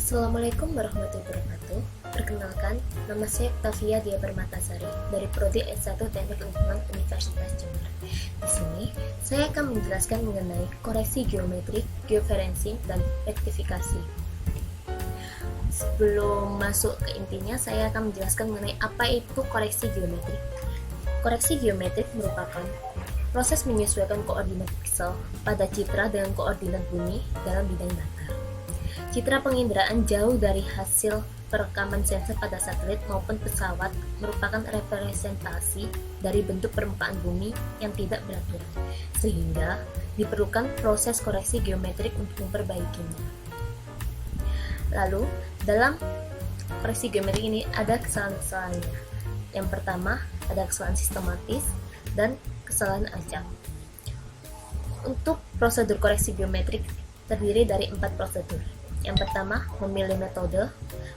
Assalamualaikum warahmatullahi wabarakatuh. Perkenalkan, nama saya Octavia Dia Permatasari dari Prodi S1 Teknik Lingkungan Universitas Jember. Di sini, saya akan menjelaskan mengenai koreksi geometrik, geoferencing, dan rektifikasi. Sebelum masuk ke intinya, saya akan menjelaskan mengenai apa itu koreksi geometrik. Koreksi geometrik merupakan proses menyesuaikan koordinat piksel pada citra dengan koordinat bumi dalam bidang datar. Citra penginderaan jauh dari hasil perekaman sensor pada satelit maupun pesawat merupakan representasi dari bentuk permukaan bumi yang tidak beraturan, sehingga diperlukan proses koreksi geometrik untuk memperbaikinya. Lalu, dalam koreksi geometrik ini ada kesalahan-kesalahannya. Yang pertama, ada kesalahan sistematis dan kesalahan acak. Untuk prosedur koreksi geometrik terdiri dari 4 prosedur. Yang pertama, memilih metode,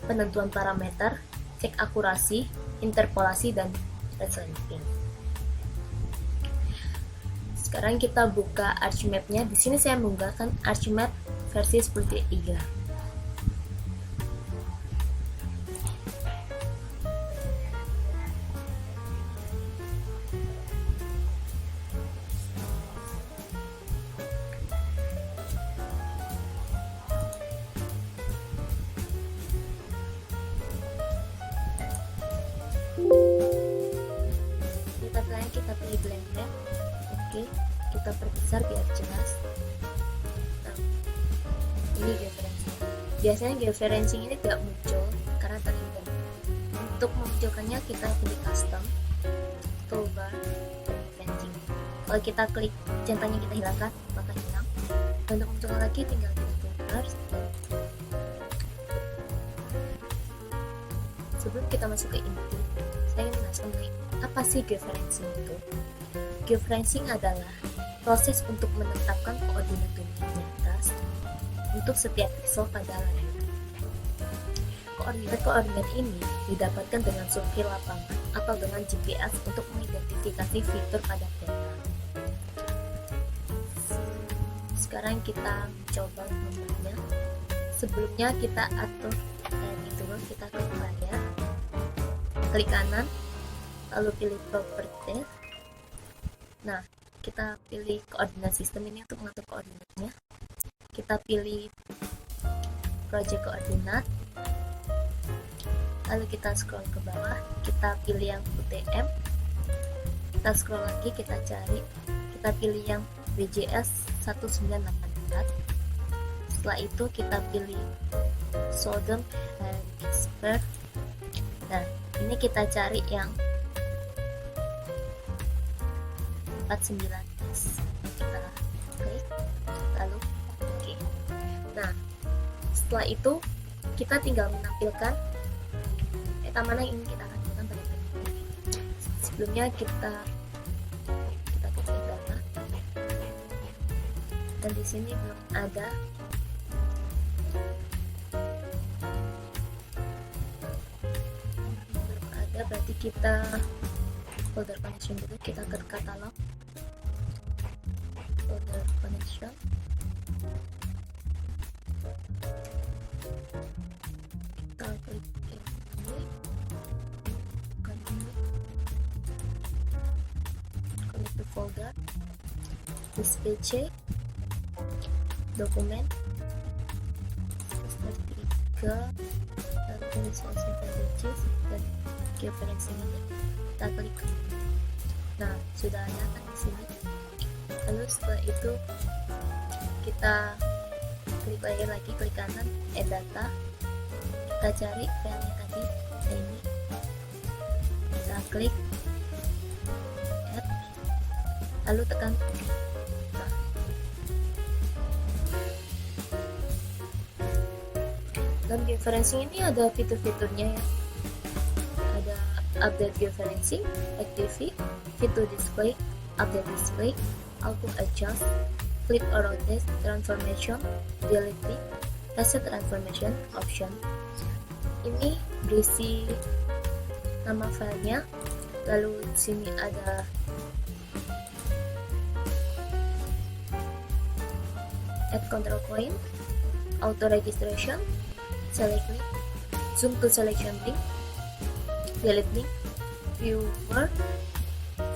penentuan parameter, cek akurasi, interpolasi, dan resleting. Sekarang kita buka ArchMap-nya. Di sini saya menggunakan ArchMap versi 10.3. Kita pilih blended. Oke, kita perbesar biar jelas. Nah, ini geoferencing. Biasanya geoferencing ini tidak muncul karena terhindar. Untuk memunculkannya kita pilih custom, toolbar, geoferencing. Kalau kita klik centangnya kita hilangkan, maka hilang. Dan untuk munculkan lagi tinggal pilih toolbar. Sebelum kita masuk ke inti, saya ingin menjelaskan mengenai apa sih geoferencing itu? Geoferencing adalah proses untuk menetapkan koordinat bumi di atas untuk setiap piksel pada layar. Koordinat ini didapatkan dengan survei lapangan atau dengan GPS untuk mengidentifikasi fitur pada data. Sekarang kita coba membuatnya. Sebelumnya kita atur dulu, kita klik layar, klik kanan, lalu pilih properties. Nah, kita pilih koordinat sistem ini untuk mengatur koordinatnya. Kita pilih project koordinat, lalu kita scroll ke bawah, kita pilih yang UTM, kita scroll lagi, kita cari, kita pilih yang BGS 1984. Setelah itu kita pilih Southern Hemisphere. Nah, ini kita cari yang 49S. Kita klik, lalu oke. Nah, setelah itu kita tinggal menampilkan peta mana yang ingin kita tampilkan pada peta. Sebelumnya kita klik data, dan di sini belum ada. Berarti kita folder connection dulu, kita ke katalog, folder connection, kita klik ini, connect to folder, this PC, dokumen, seperti 3, dan tulis pages, dan geoferencing ini kita klik. Nah, sudah ada kan di sini. Lalu setelah itu kita klik lagi, klik kanan, add data, kita cari filenya tadi, ini kita klik add, lalu tekan nah. Dalam geoferencing ini ada fitur-fiturnya ya. Update geoferencing, activate, fit to display, update display, auto adjust, flip or rotate, transformation, delete, reset transformation option. Ini berisi nama filenya, lalu di sini ada add control point, auto registration, select link, zoom to selection link, delete link, viewer,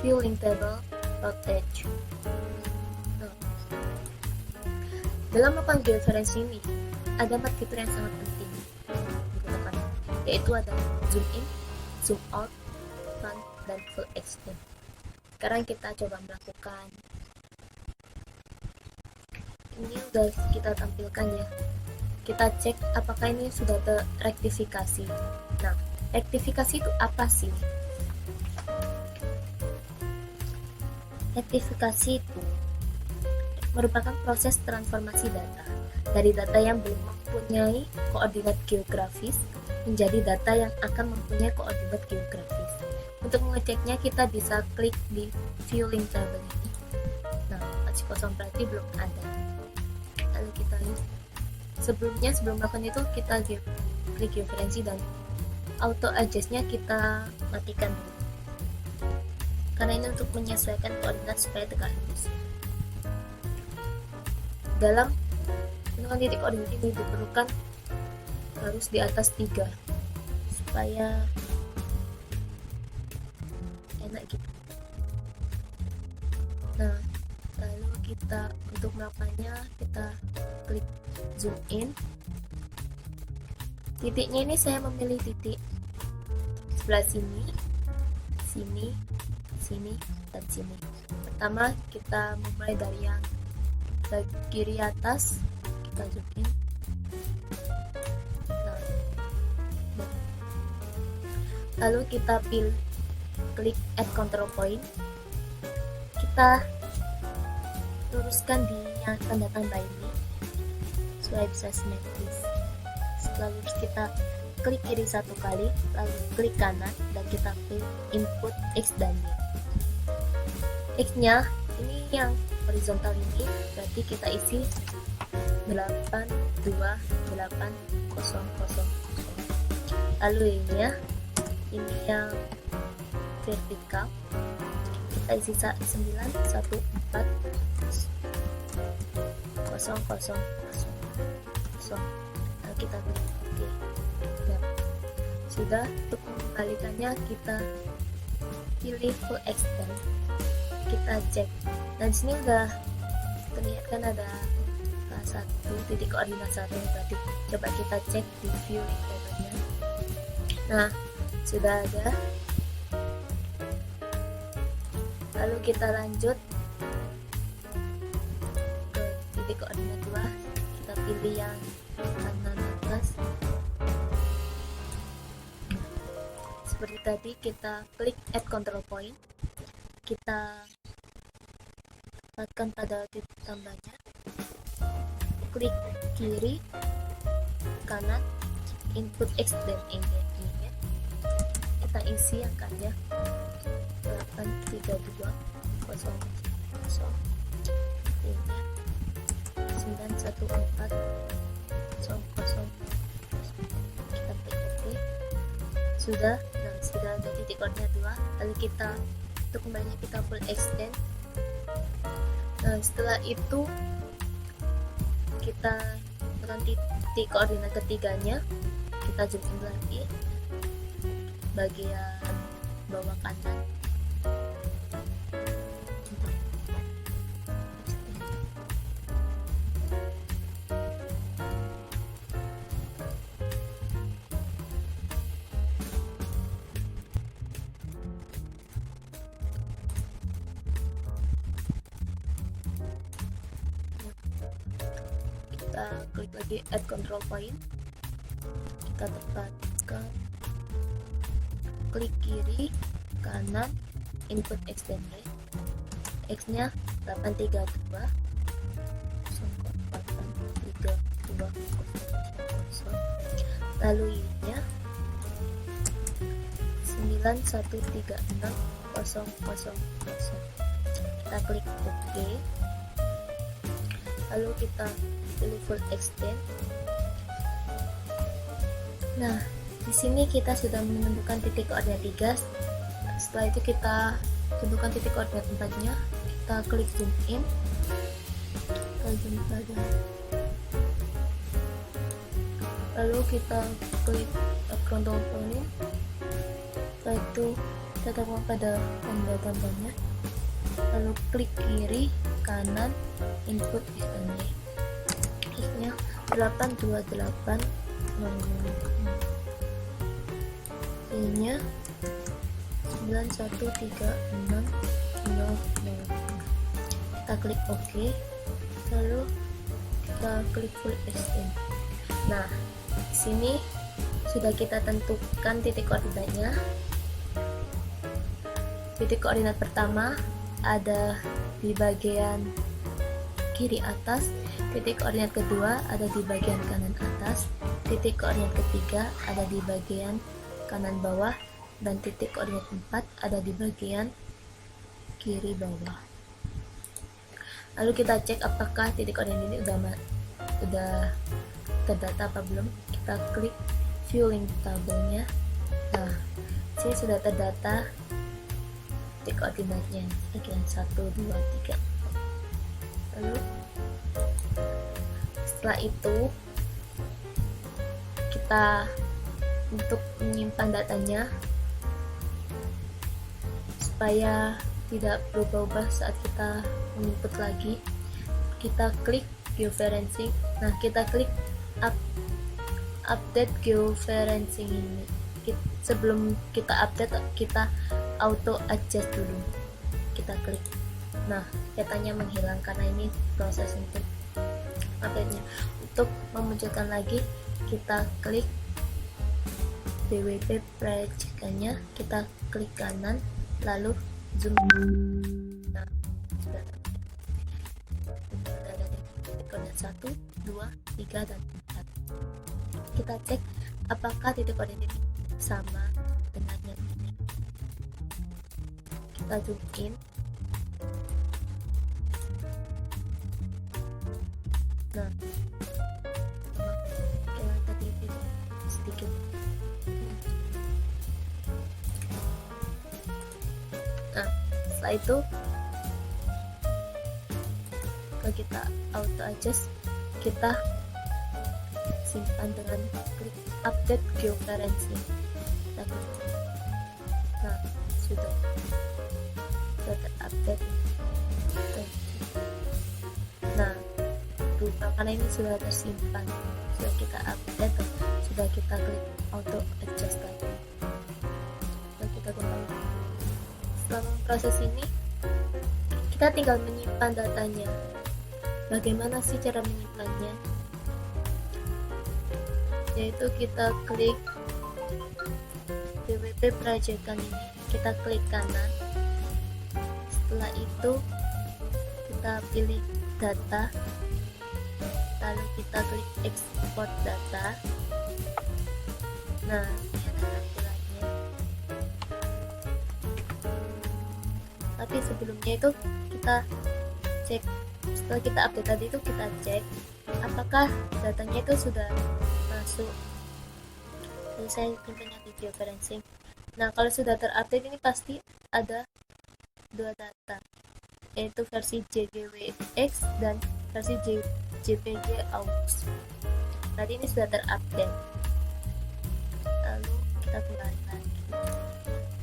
view link table, rotate. Nah, dalam melakukan georeferensi ini, ada 4 fitur yang sangat penting digunakan, yaitu ada zoom in, zoom out, pan, dan full extend. Sekarang kita coba melakukan. Ini udah kita tampilkan ya. Kita cek apakah ini sudah terektifikasi. Nah, rektifikasi itu apa sih? Rektifikasi itu merupakan proses transformasi data dari data yang belum mempunyai koordinat geografis menjadi data yang akan mempunyai koordinat geografis. Untuk mengeceknya kita bisa klik di view link table ini. Nah, masih kosong berarti belum ada. Lalu kita lihat. Sebelum melakukan itu kita klik georeferensi dan auto adjustnya kita matikan dulu. Karena ini untuk menyesuaikan koordinat supaya tegak lurus. Dalam menentukan titik koordinat ini diperlukan harus di atas 3 supaya enak gitu. Nah, lalu kita untuk melakukannya kita klik zoom in. Titiknya ini saya memilih titik sebelah sini, sini, sini, dan sini. Pertama kita mulai dari yang kiri atas, kita zoom in. Nah, lalu kita pilih klik add control point. Kita luruskan di yang tanda tanda ini supaya bisa simetris. Setelah lurus kita klik kiri 1 kali, lalu klik kanan dan kita pilih input X dan Y. X nya ini yang horizontal ini berarti kita isi 82800. Lalu Y-nya ini yang vertikal kita isi 91400. Lalu kita pilih OK. Nah, sudah. Untuk mengembalikannya kita pilih full extend, kita cek dan sini udah terlihat kan ada satu titik koordinat 1 berarti coba kita cek di view table-nya. Nah, sudah ada. Lalu kita lanjut ke titik koordinat 2, kita pilih yang kanan atas. Seperti tadi kita klik add control point, kita tekan pada titik tambahnya, klik kiri, kanan, input X dan Y nya. Kita isi angkanya 83200, ini 91400. Kita klik OK. Sudah. Nah, sudah ada titik koordinat 2. Lalu kita untuk kembalinya kita full extend. Nah, setelah itu kita tekan titik koordinat ketiganya, kita zoom in lagi bagian bawah kanan. Kita klik lagi add control point, kita tekan klik kiri, kanan, input X dan Y. X nya 832 lalu Y nya 9136000. Kita klik OK. Lalu kita pilih full extend. Nah, di sini kita sudah menentukan titik koordinat 3. Setelah itu kita tentukan titik koordinat 4-nya. Kita klik zoom in. Kita zoom pada lalu kita klik control ini. Setelah itu tetapkan pada tanda-tandanya, lalu klik kiri kanan input SND, kliknya 828 ini-nya 9136000. Kita klik OK, lalu kita klik full extend. Nah, di sini sudah kita tentukan titik koordinatnya. Titik koordinat pertama ada di bagian kiri atas, titik koordinat kedua ada di bagian kanan atas, titik koordinat ketiga ada di bagian kanan bawah, dan titik koordinat 4 ada di bagian kiri bawah. Lalu kita cek apakah titik koordinat ini udah terdata apa belum. Kita klik view link tabelnya. Nah, sini sudah terdata titik koordinatnya sekian 1, 2, 3. Lalu setelah itu kita untuk menyimpan datanya supaya tidak berubah-ubah saat kita menginput lagi, kita klik georeferencing. Nah, kita klik update georeferencing ini. Sebelum kita update, kita auto adjust dulu. Kita klik. Nah, datanya menghilang karena ini proses untuk update-nya. Untuk memunculkan lagi, kita klik BWP proyeknya, kita klik kanan, lalu zoom. Nah, sudah ada titik koordinat 1, 2, 3, dan 4. Kita cek apakah titik koordinat ini sama dengan yang ini. Kita zoom in. Nah, kita tadi sedikit. Nah, setelah itu kalau kita auto adjust, kita simpan dengan klik update georeferencing. Nah, sudah terupdate. Nah, karena ini sudah tersimpan, sudah kita update, sudah kita klik auto adjust lagi. Sudah kita kembali. Selama proses ini kita tinggal menyimpan datanya. Bagaimana sih cara menyimpannya? Yaitu kita klik BWP proyekan ini, kita klik kanan. Setelah itu kita pilih data, lalu kita klik export data. Nah, ini ada tampilannya. Tapi sebelumnya itu kita cek, setelah kita update tadi itu kita cek apakah datanya itu sudah masuk. Lalu saya simpannya di georeferencing. Nah, kalau sudah terupdate ini pasti ada dua data, yaitu versi JGWX dan versi JPG AUX. Tadi ini sudah terupdate. Lalu kita kembali lagi.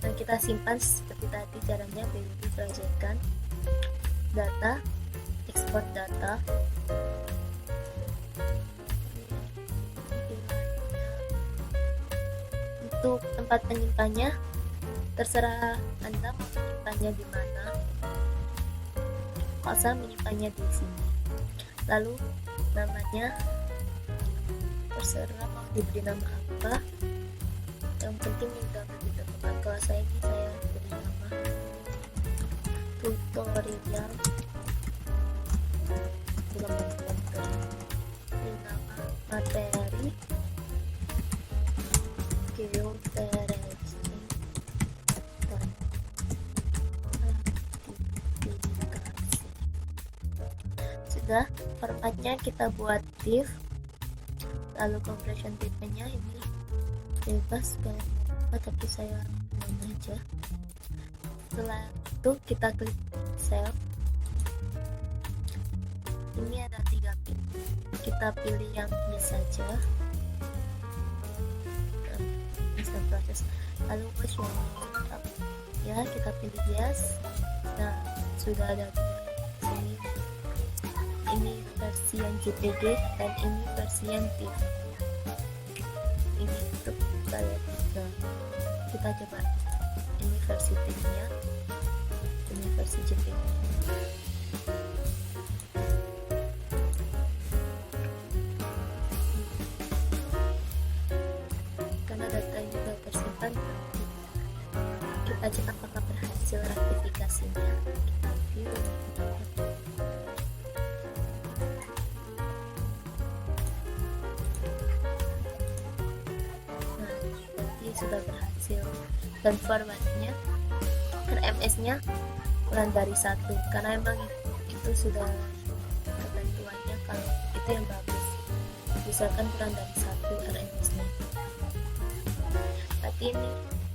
Nah, kita simpan seperti tadi caranya, BWP proyekan data, export data. Untuk tempat penyimpannya terserah Anda mau menyimpannya di mana. Asal menyimpannya di sini. Lalu namanya terserah mau diberi nama apa. Yang penting tidak begitu tepat. Kalau saya ini saya beri nama tutorial. Beri nama materi georeferencing dan aplikasi. Sudah, formatnya kita buat div, lalu compression type-nya ini bebas kayak apa, tapi saya mau aja. Setelah itu kita klik save. Ini ada 3 pin, kita pilih yang ini saja. dan proses. Lalu watch your setup. Ya, kita pilih yes. Nah, sudah ada di sini. Ini versi yang JPG dan ini versi yang TIFF. Ini untuk saya. Nah, kita coba ini versi TIFF-nya, ini versi JPG. Karena datanya sudah tersimpan, kita cek apakah berhasil ratifikasinya. Kita view. Nah, berarti sudah berhasil. Dan formatnya RMS-nya kurang dari 1, karena emang itu sudah ketentuannya kalau itu yang bagus, misalkan kurang dari 1 RMS-nya. Berarti ini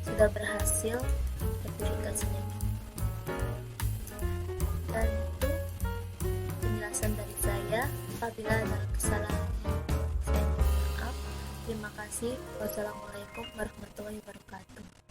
sudah berhasil sertifikasinya. Dan itu penjelasan dari saya. Apabila ada kesalahan, saya mohon maaf. Terima kasih. Wassalamualaikum warahmatullahi wabarakatuh.